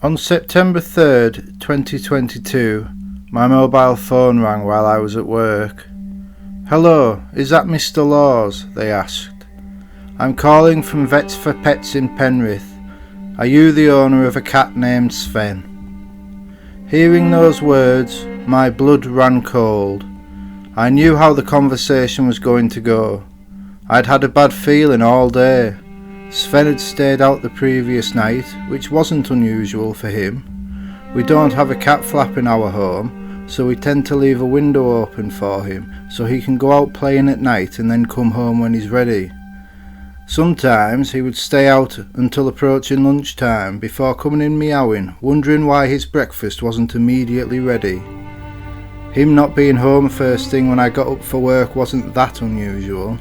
On September 3rd, 2022, my mobile phone rang while I was at work. "Hello, is that Mr. Laws?" they asked. "I'm calling from Vets for Pets in Penrith. Are you the owner of a cat named Sven?" Hearing those words, my blood ran cold. I knew how the conversation was going to go. I'd had a bad feeling all day. Sven had stayed out the previous night, which wasn't unusual for him. We don't have a cat flap in our home, so we tend to leave a window open for him so he can go out playing at night and then come home when he's ready. Sometimes he would stay out until approaching lunchtime before coming in meowing, wondering why his breakfast wasn't immediately ready. Him not being home first thing when I got up for work wasn't that unusual.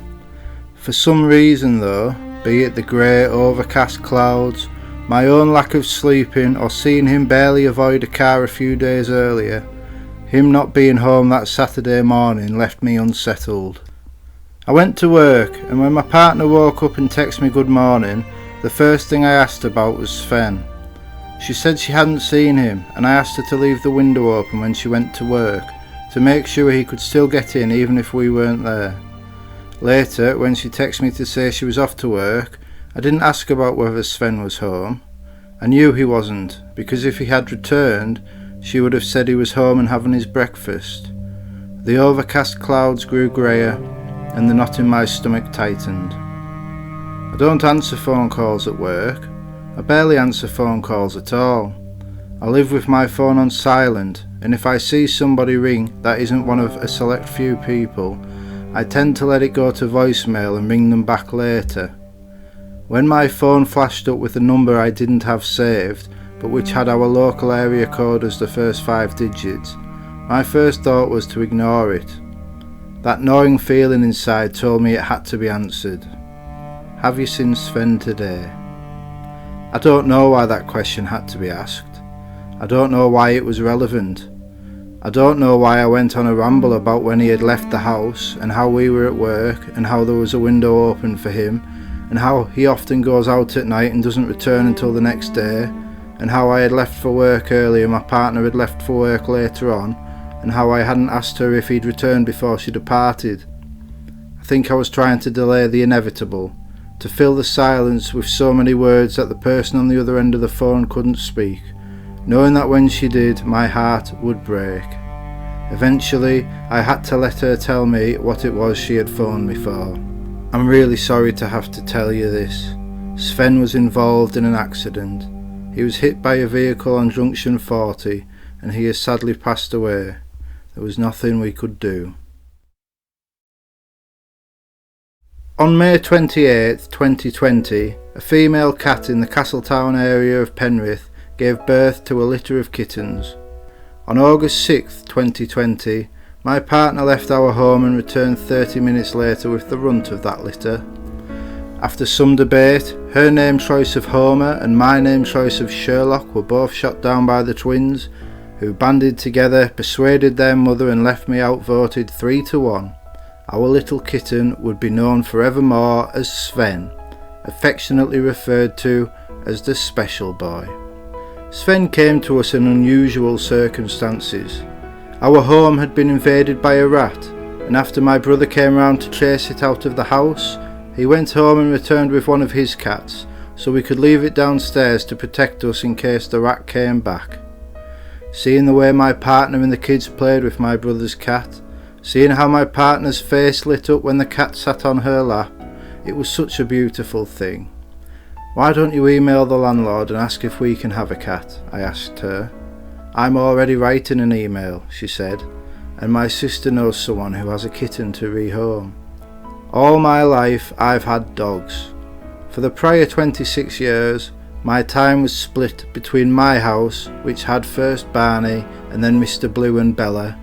For some reason though, be it the grey overcast clouds, my own lack of sleeping, or seeing him barely avoid a car a few days earlier, him not being home that Saturday morning left me unsettled. I went to work, and when my partner woke up and texted me good morning, the first thing I asked about was Sven. She said she hadn't seen him, and I asked her to leave the window open when she went to work, to make sure he could still get in even if we weren't there. Later, when she texted me to say she was off to work, I didn't ask about whether Sven was home. I knew he wasn't, because if he had returned, she would have said he was home and having his breakfast. The overcast clouds grew greyer, and the knot in my stomach tightened. I don't answer phone calls at work. I barely answer phone calls at all. I live with my phone on silent, and if I see somebody ring that isn't one of a select few people, I tend to let it go to voicemail and ring them back later. When my phone flashed up with a number I didn't have saved, but which had our local area code as the first 5 digits, my first thought was to ignore it. That gnawing feeling inside told me it had to be answered. "Have you seen Sven today?" I don't know why that question had to be asked. I don't know why it was relevant. I don't know why I went on a ramble about when he had left the house, and how we were at work, and how there was a window open for him, and how he often goes out at night and doesn't return until the next day, and how I had left for work early and my partner had left for work later on, and how I hadn't asked her if he'd returned before she departed. I think I was trying to delay the inevitable, to fill the silence with so many words that the person on the other end of the phone couldn't speak, knowing that when she did, my heart would break. Eventually, I had to let her tell me what it was she had phoned me for. "I'm really sorry to have to tell you this. Sven was involved in an accident. He was hit by a vehicle on Junction 40, and he has sadly passed away. There was nothing we could do." On May 28, 2020, a female cat in the Castletown area of Penrith gave birth to a litter of kittens. On August 6, 2020, my partner left our home and returned 30 minutes later with the runt of that litter. After some debate, her name choice of Homer and my name choice of Sherlock were both shot down by the twins, who banded together, persuaded their mother and left me outvoted 3-1. Our little kitten would be known forevermore as Sven, affectionately referred to as the special boy. Sven came to us in unusual circumstances. Our home had been invaded by a rat, and after my brother came round to chase it out of the house, he went home and returned with one of his cats, so we could leave it downstairs to protect us in case the rat came back. Seeing the way my partner and the kids played with my brother's cat, seeing how my partner's face lit up when the cat sat on her lap, it was such a beautiful thing. "Why don't you email the landlord and ask if we can have a cat?" I asked her. "I'm already writing an email," she said, "and my sister knows someone who has a kitten to rehome." All my life I've had dogs. For the prior 26 years, my time was split between my house, which had first Barney and then Mr. Blue and Bella,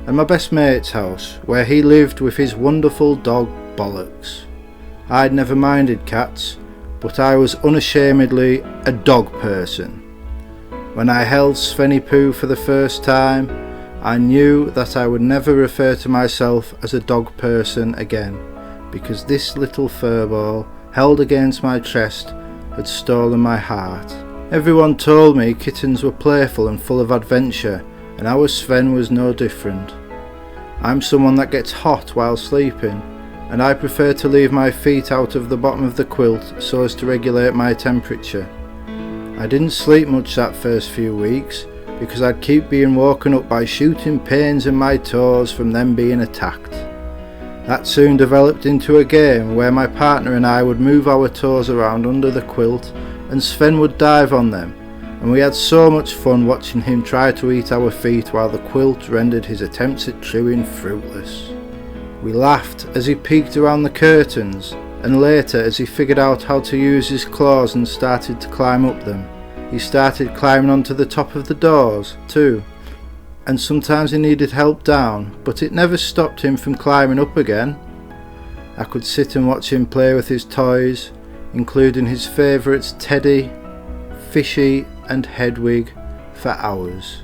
and my best mate's house, where he lived with his wonderful dog Bollocks. I'd never minded cats, but I was unashamedly a dog person. When I held Svennypoo for the first time, I knew that I would never refer to myself as a dog person again, because this little furball, held against my chest, had stolen my heart. Everyone told me kittens were playful and full of adventure, and our Sven was no different. I'm someone that gets hot while sleeping, and I prefer to leave my feet out of the bottom of the quilt so as to regulate my temperature. I didn't sleep much that first few weeks because I'd keep being woken up by shooting pains in my toes from them being attacked. That soon developed into a game where my partner and I would move our toes around under the quilt and Sven would dive on them, and we had so much fun watching him try to eat our feet while the quilt rendered his attempts at chewing fruitless. We laughed as he peeked around the curtains, and later as he figured out how to use his claws and started to climb up them. He started climbing onto the top of the doors too, and sometimes he needed help down, but it never stopped him from climbing up again. I could sit and watch him play with his toys, including his favourites Teddy, Fishy and Hedwig, for hours.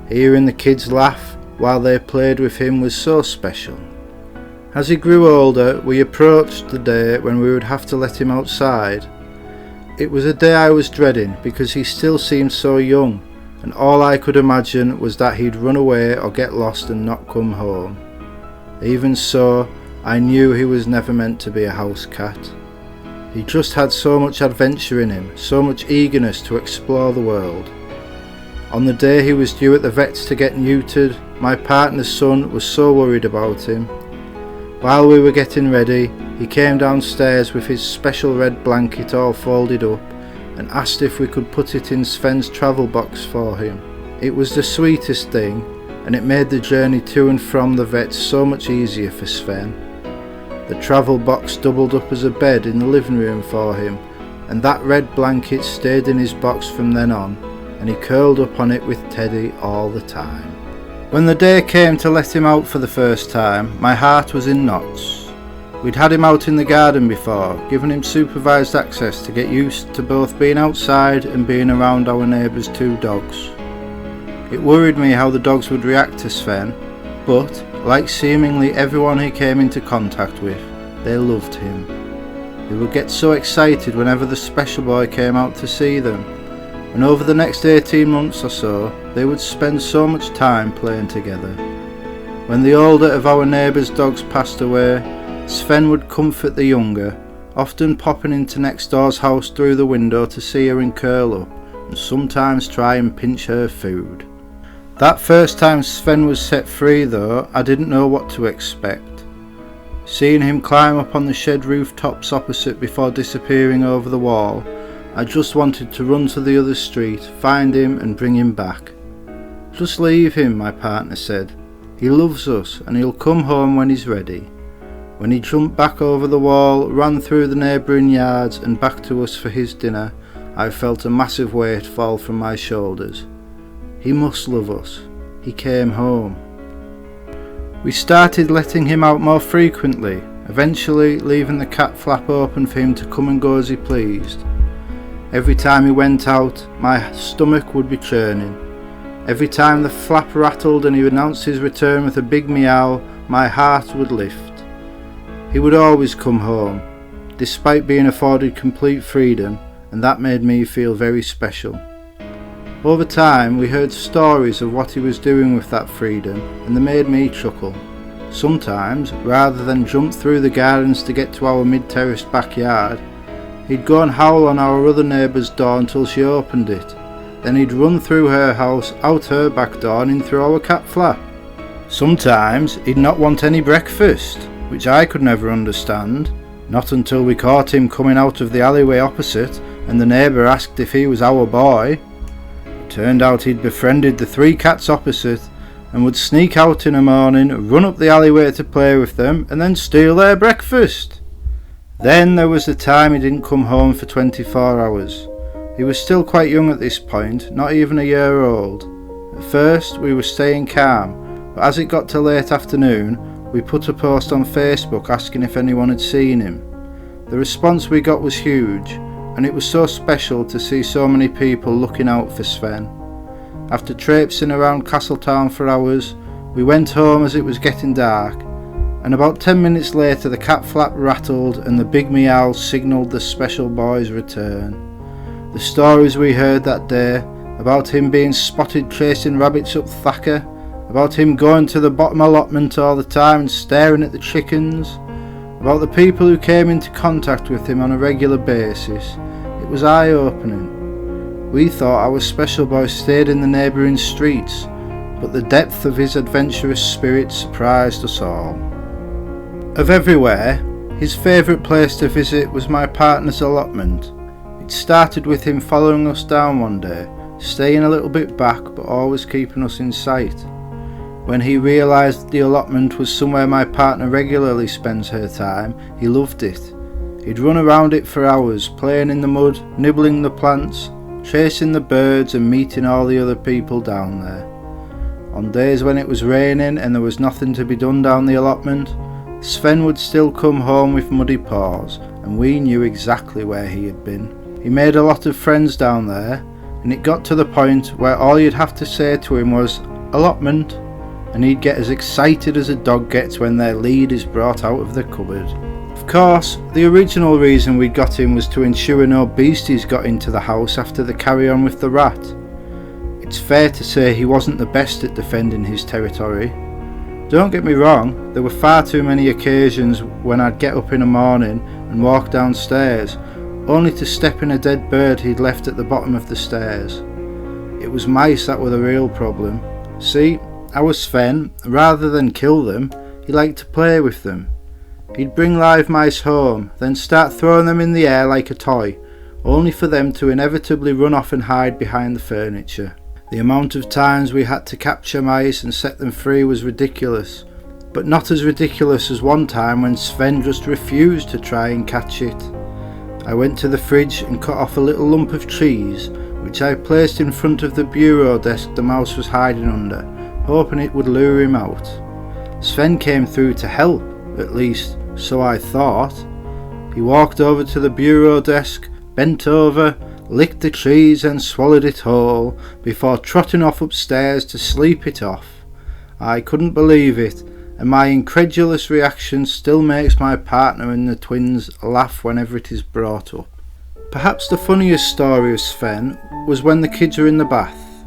Hearing the kids laugh while they played with him was so special. As he grew older, we approached the day when we would have to let him outside. It was a day I was dreading because he still seemed so young, and all I could imagine was that he'd run away or get lost and not come home. Even so, I knew he was never meant to be a house cat. He just had so much adventure in him, so much eagerness to explore the world. On the day he was due at the vet's to get neutered, my partner's son was so worried about him. While we were getting ready, he came downstairs with his special red blanket all folded up and asked if we could put it in Sven's travel box for him. It was the sweetest thing, and it made the journey to and from the vet so much easier for Sven. The travel box doubled up as a bed in the living room for him, and that red blanket stayed in his box from then on, and he curled up on it with Teddy all the time. When the day came to let him out for the first time, my heart was in knots. We'd had him out in the garden before, giving him supervised access to get used to both being outside and being around our neighbour's 2 dogs. It worried me how the dogs would react to Sven, but, like seemingly everyone he came into contact with, they loved him. They would get so excited whenever the special boy came out to see them, and over the next 18 months or so, they would spend so much time playing together. When the older of our neighbour's dogs passed away, Sven would comfort the younger, often popping into next door's house through the window to see her and curl up, and sometimes try and pinch her food. That first time Sven was set free though, I didn't know what to expect. Seeing him climb up on the shed rooftops opposite before disappearing over the wall, I just wanted to run to the other street, find him and bring him back. "Just leave him," my partner said. "He loves us and he'll come home when he's ready." When he jumped back over the wall, ran through the neighbouring yards and back to us for his dinner, I felt a massive weight fall from my shoulders. He must love us. He came home. We started letting him out more frequently, eventually leaving the cat flap open for him to come and go as he pleased. Every time he went out, my stomach would be churning. Every time the flap rattled and he announced his return with a big meow, my heart would lift. He would always come home, despite being afforded complete freedom, and that made me feel very special. Over time, we heard stories of what he was doing with that freedom, and they made me chuckle. Sometimes, rather than jump through the gardens to get to our mid-terraced backyard, he'd go and howl on our other neighbour's door until she opened it. Then he'd run through her house, out her back door and in through our cat flap. Sometimes he'd not want any breakfast, which I could never understand, not until we caught him coming out of the alleyway opposite and the neighbour asked if he was our boy. Turned out he'd befriended the 3 cats opposite and would sneak out in the morning, run up the alleyway to play with them and then steal their breakfast. Then there was the time he didn't come home for 24 hours. He was still quite young at this point, not even a year old. At first we were staying calm, but as it got to late afternoon we put a post on Facebook asking if anyone had seen him. The response we got was huge, and it was so special to see so many people looking out for Sven. After traipsing around Castletown for hours, we went home as it was getting dark, and about 10 minutes later the cat flap rattled and the big meow signalled the special boy's return. The stories we heard that day, about him being spotted chasing rabbits up Thacker, about him going to the bottom allotment all the time and staring at the chickens, about the people who came into contact with him on a regular basis. It was eye-opening. We thought our special boy stayed in the neighbouring streets, but the depth of his adventurous spirit surprised us all. Of everywhere, his favourite place to visit was my partner's allotment. It started with him following us down one day, staying a little bit back but always keeping us in sight. When he realised the allotment was somewhere my partner regularly spends her time, he loved it. He'd run around it for hours, playing in the mud, nibbling the plants, chasing the birds and meeting all the other people down there. On days when it was raining and there was nothing to be done down the allotment, Sven would still come home with muddy paws, and we knew exactly where he had been. He made a lot of friends down there, and it got to the point where all you'd have to say to him was, "Allotment," and he'd get as excited as a dog gets when their lead is brought out of the cupboard. Of course, the original reason we got him was to ensure no beasties got into the house after the carry-on with the rat. It's fair to say he wasn't the best at defending his territory. Don't get me wrong, there were far too many occasions when I'd get up in the morning and walk downstairs, only to step in a dead bird he'd left at the bottom of the stairs. It was mice that were the real problem. See, our Sven, rather than kill them, he liked to play with them. He'd bring live mice home, then start throwing them in the air like a toy, only for them to inevitably run off and hide behind the furniture. The amount of times we had to capture mice and set them free was ridiculous, but not as ridiculous as one time when Sven just refused to try and catch it. I went to the fridge and cut off a little lump of cheese, which I placed in front of the bureau desk the mouse was hiding under, hoping it would lure him out. Sven came through to help, at least so I thought. He walked over to the bureau desk, bent over, licked the cheese and swallowed it whole, before trotting off upstairs to sleep it off. I couldn't believe it, and my incredulous reaction still makes my partner and the twins laugh whenever it is brought up. Perhaps the funniest story of Sven was when the kids were in the bath.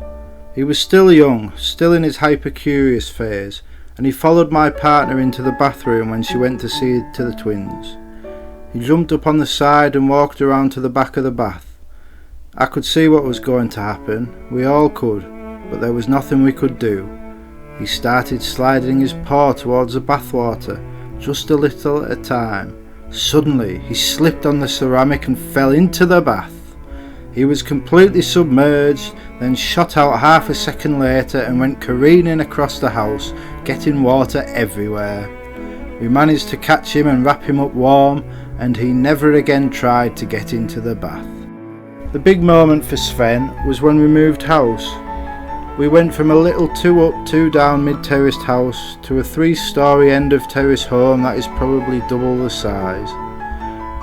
He was still young, still in his hyper-curious phase, and he followed my partner into the bathroom when she went to see to the twins. He jumped up on the side and walked around to the back of the bath. I could see what was going to happen, we all could, but there was nothing we could do. He started sliding his paw towards the bathwater, just a little at a time. Suddenly, he slipped on the ceramic and fell into the bath. He was completely submerged, then shot out half a second later and went careening across the house, getting water everywhere. We managed to catch him and wrap him up warm, and he never again tried to get into the bath. The big moment for Sven was when we moved house. We went from a little 2-up, 2-down mid-terraced house to a 3-storey end-of-terrace home that is probably double the size.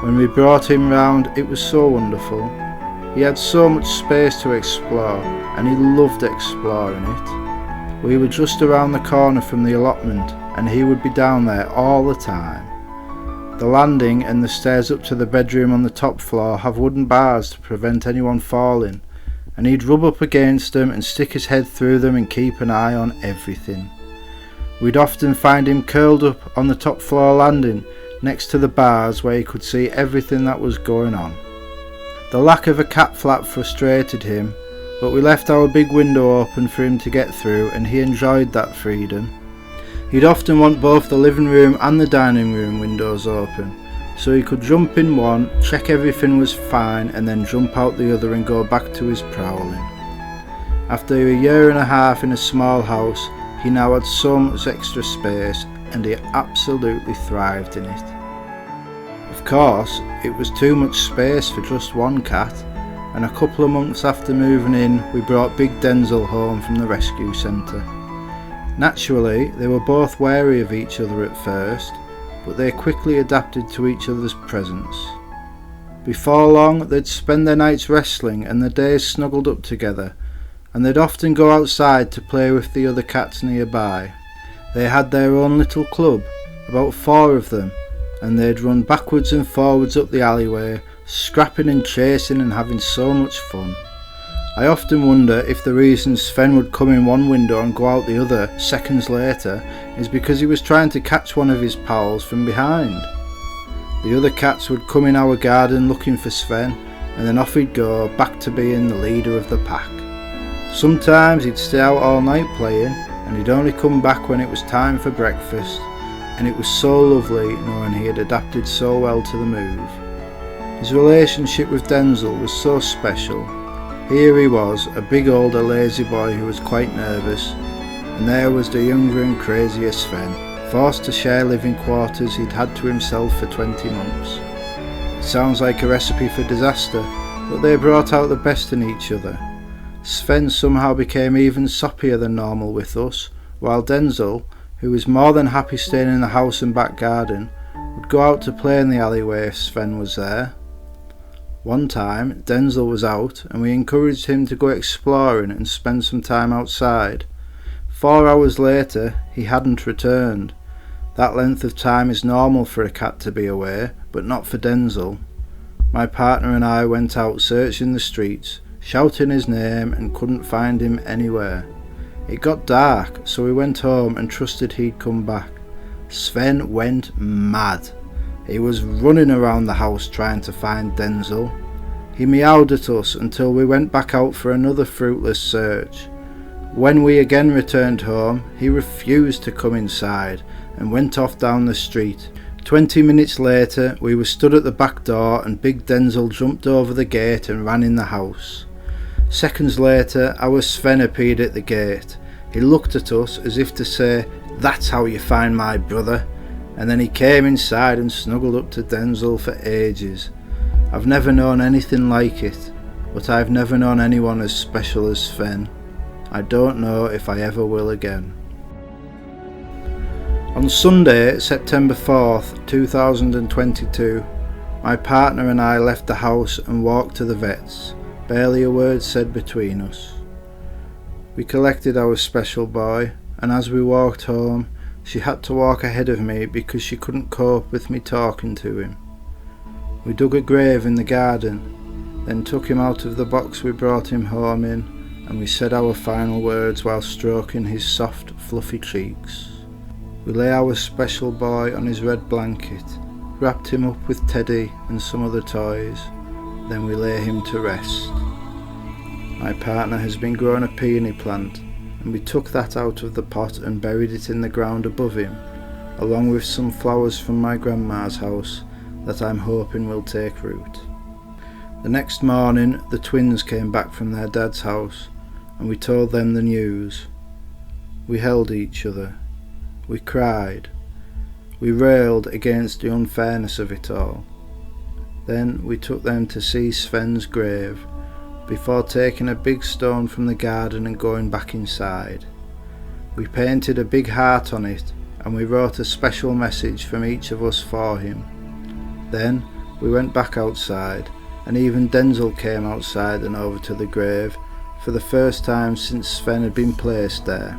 When we brought him round, it was so wonderful. He had so much space to explore, and he loved exploring it. We were just around the corner from the allotment, and he would be down there all the time. The landing and the stairs up to the bedroom on the top floor have wooden bars to prevent anyone falling, and he'd rub up against them and stick his head through them and keep an eye on everything. We'd often find him curled up on the top floor landing next to the bars where he could see everything that was going on. The lack of a cat flap frustrated him, but we left our big window open for him to get through, and he enjoyed that freedom. He'd often want both the living room and the dining room windows open, so he could jump in one, check everything was fine, and then jump out the other and go back to his prowling. After a year and a half in a small house, he now had so much extra space, and he absolutely thrived in it. Of course, it was too much space for just one cat, and a couple of months after moving in, we brought Big Denzel home from the rescue centre. Naturally, they were both wary of each other at first, but they quickly adapted to each other's presence. Before long, they'd spend their nights wrestling and their days snuggled up together, and they'd often go outside to play with the other cats nearby. They had their own little club, about 4 of them, and they'd run backwards and forwards up the alleyway, scrapping and chasing and having so much fun. I often wonder if the reason Sven would come in one window and go out the other seconds later is because he was trying to catch one of his pals from behind. The other cats would come in our garden looking for Sven, and then off he'd go, back to being the leader of the pack. Sometimes he'd stay out all night playing, and he'd only come back when it was time for breakfast, and it was so lovely knowing he had adapted so well to the move. His relationship with Denzel was so special. Here he was, a big older lazy boy who was quite nervous, and there was the younger and crazier Sven, forced to share living quarters he'd had to himself for 20 months. It sounds like a recipe for disaster, but they brought out the best in each other. Sven somehow became even soppier than normal with us, while Denzel, who was more than happy staying in the house and back garden, would go out to play in the alleyway if Sven was there. One time, Denzel was out and we encouraged him to go exploring and spend some time outside. 4 hours later, he hadn't returned. That length of time is normal for a cat to be away, but not for Denzel. My partner and I went out searching the streets, shouting his name, and couldn't find him anywhere. It got dark, so we went home and trusted he'd come back. Sven went mad. He was running around the house trying to find Denzel. He meowed at us until we went back out for another fruitless search. When we again returned home, he refused to come inside and went off down the street. 20 minutes later, we were stood at the back door and big Denzel jumped over the gate and ran in the house. Seconds later, our Sven appeared at the gate. He looked at us as if to say, "That's how you find my brother," and then he came inside and snuggled up to Denzel for ages. I've never known anything like it, but I've never known anyone as special as Sven. I don't know if I ever will again. On Sunday, September 4th, 2022, my partner and I left the house and walked to the vet's, barely a word said between us. We collected our special boy, and as we walked home, she had to walk ahead of me because she couldn't cope with me talking to him. We dug a grave in the garden, then took him out of the box we brought him home in, and we said our final words while stroking his soft, fluffy cheeks. We lay our special boy on his red blanket, wrapped him up with Teddy and some other toys, then we lay him to rest. My partner has been growing a peony plant, and we took that out of the pot and buried it in the ground above him, along with some flowers from my grandma's house that I'm hoping will take root. The next morning, the twins came back from their dad's house, and we told them the news. We held each other. We cried. We railed against the unfairness of it all. Then we took them to see Sven's grave, before taking a big stone from the garden and going back inside. We painted a big heart on it, and we wrote a special message from each of us for him. Then we went back outside, and even Denzel came outside and over to the grave for the first time since Sven had been placed there.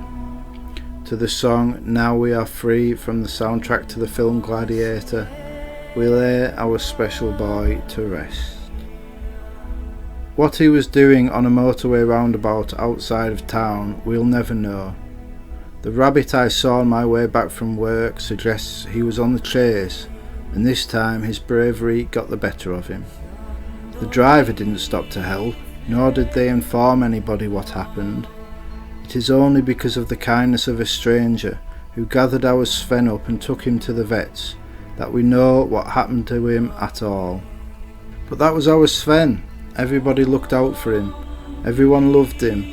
To the song "Now We Are Free" from the soundtrack to the film Gladiator, we lay our special boy to rest. What he was doing on a motorway roundabout outside of town we'll never know. The rabbit I saw on my way back from work suggests he was on the chase, and this time his bravery got the better of him. The driver didn't stop to help, nor did they inform anybody what happened. It is only because of the kindness of a stranger who gathered our Sven up and took him to the vet's that we know what happened to him at all. But that was our Sven. Everybody looked out for him. Everyone loved him.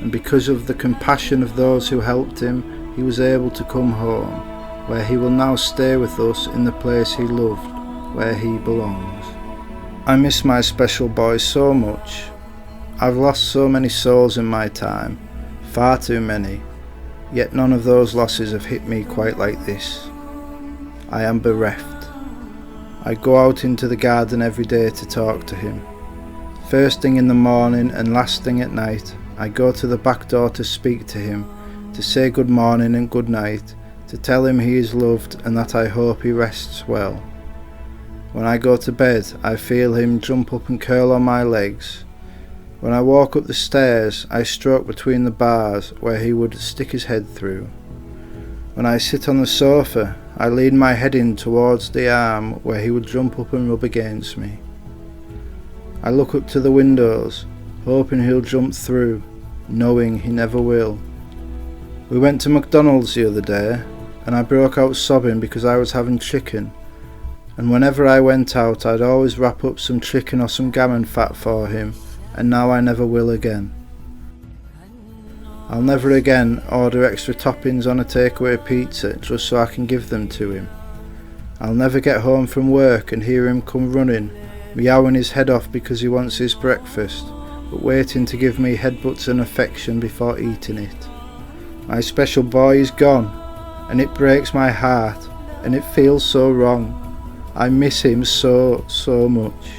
And because of the compassion of those who helped him, he was able to come home, where he will now stay with us in the place he loved, where he belongs. I miss my special boy so much. I've lost so many souls in my time, far too many, yet none of those losses have hit me quite like this. I am bereft. I go out into the garden every day to talk to him. First thing in the morning and last thing at night, I go to the back door to speak to him, to say good morning and good night, to tell him he is loved and that I hope he rests well. When I go to bed, I feel him jump up and curl on my legs. When I walk up the stairs, I stroke between the bars where he would stick his head through. When I sit on the sofa, I lean my head in towards the arm where he would jump up and rub against me. I look up to the windows, hoping he'll jump through, knowing he never will. We went to McDonald's the other day, and I broke out sobbing because I was having chicken, and whenever I went out I'd always wrap up some chicken or some gammon fat for him, and now I never will again. I'll never again order extra toppings on a takeaway pizza just so I can give them to him. I'll never get home from work and hear him come running, meowing his head off because he wants his breakfast, but waiting to give me headbutts and affection before eating it. My special boy is gone, and it breaks my heart, and it feels so wrong. I miss him so much.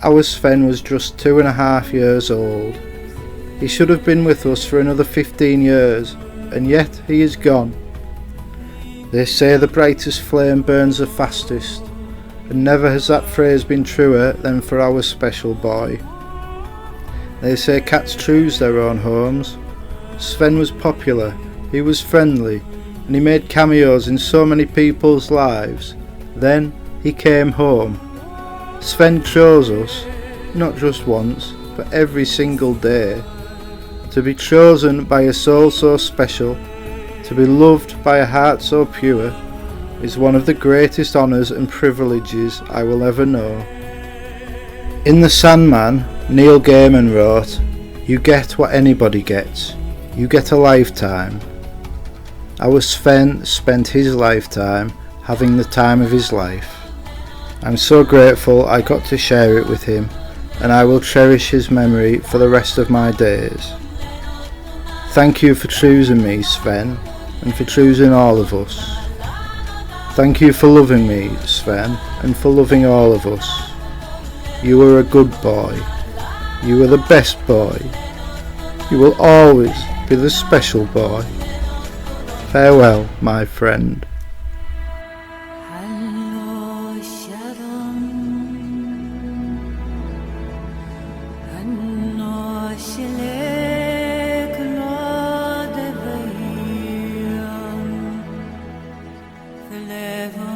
Our Sven was just 2.5 years old. He should have been with us for another 15 years, and yet he is gone. They say the brightest flame burns the fastest, and never has that phrase been truer than for our special boy. They say cats choose their own homes. Sven was popular, he was friendly, and he made cameos in so many people's lives. Then he came home. Sven chose us, not just once, but every single day. To be chosen by a soul so special, to be loved by a heart so pure, is one of the greatest honours and privileges I will ever know. In The Sandman, Neil Gaiman wrote, "You get what anybody gets. You get a lifetime." Our Sven spent his lifetime having the time of his life. I'm so grateful I got to share it with him, and I will cherish his memory for the rest of my days. Thank you for choosing me, Sven, and for choosing all of us. Thank you for loving me, Sven, and for loving all of us. You were a good boy. You were the best boy. You will always be the special boy. Farewell, my friend. Level